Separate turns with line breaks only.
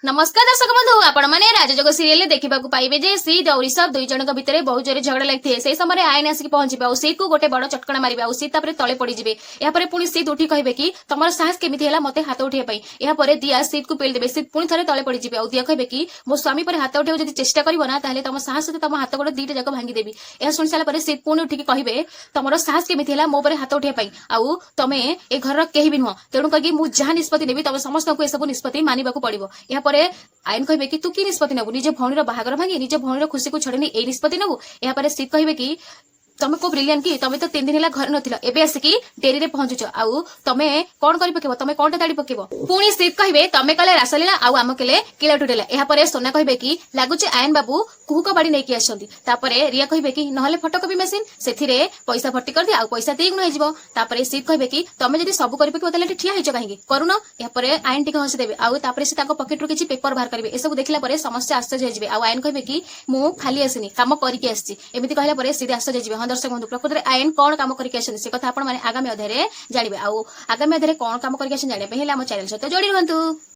नमस्कार दर्शक बंधु आपण माने राजजोग सीरियल देखा पाइबे जे सीध और ऋषभ दुई जन भितर बहुत जोरे झगड़ा लगी से समय आईन आसिक पहुंचे और सीध को गोटे बड़ चटकणा मारे और सीध तले पड़े यापर पुणी सीध उठी कहे कि तुम साहस केमी है मत हाथ उठाई दिया सीध को पेल देवे सीध पुणी थे तले पड़े और दिया कहे कि मो स्वामी पर हाथ उठा चेष्टा करना तुम साहस सहित तुम हाथ गोड़ दुईटा जाक भांगीदेवी यह शुणी सारापर सीध पुणी उठिक कहे तुम साहस केमी है मो पर हाथ उठाई आउ तुम ए घर कहीं भी नुह तेणु कहीं मुझे जहाँ निष्पत्ति नेबी तुम समस्त को यह निष्पत्ति मानवाक पड़ो यापर आईन कहे कि तू कि निष्पत्ति नबू निज भौणीर बाहागर भांगी निज भौणीर खुशी को छड़नी ए निष्पत्ति नबू यापर सीध कहे कि तुम को ब्रिलियंट कि तुम तो 3 दिन है घर नथिल एबे आसिकी डेरी रे पहुंचुच आउ तुम कौन कर पकेब तुम कौन ताड़ी पकेब पुणी सीध कहे तुम कले रासलीला आउ आम कले किला टुटेला यापर सोना कहे कि लगुच आयन बाबू कुहुक बाड़ी नहीं आसछंती तापरे रिया कहे कि नहले फोटोकॉपी मशीन सेथिरे पैसा भर्ती कर दे आउ पैसा दी गुण हो तापरे सीध कहे कि तुम जदि सब कर पकेब ताले ठिया हिच काहे करून यापर आयन टिके हसी देबे आउ तापरे से ताको पॉकेट रु किछि पेपर बाहर करबे ए सब देखला परे समस्या आश्चर्य होइबे आउ आयन कहे कि मु खाली आसिनी काम करके आछि एमिति कहला परे सीधे आश्चर्य होइबे हां दर्शक बंधु प्रकृति आयन कौन काम करके आछन से कथा आपण माने आगामी अध्याय रे जानिबे आउ आगामी अध्याय रे कौन काम करके आछन जानिबे हेले हम चैनल सहित जोड़ी रहंतु।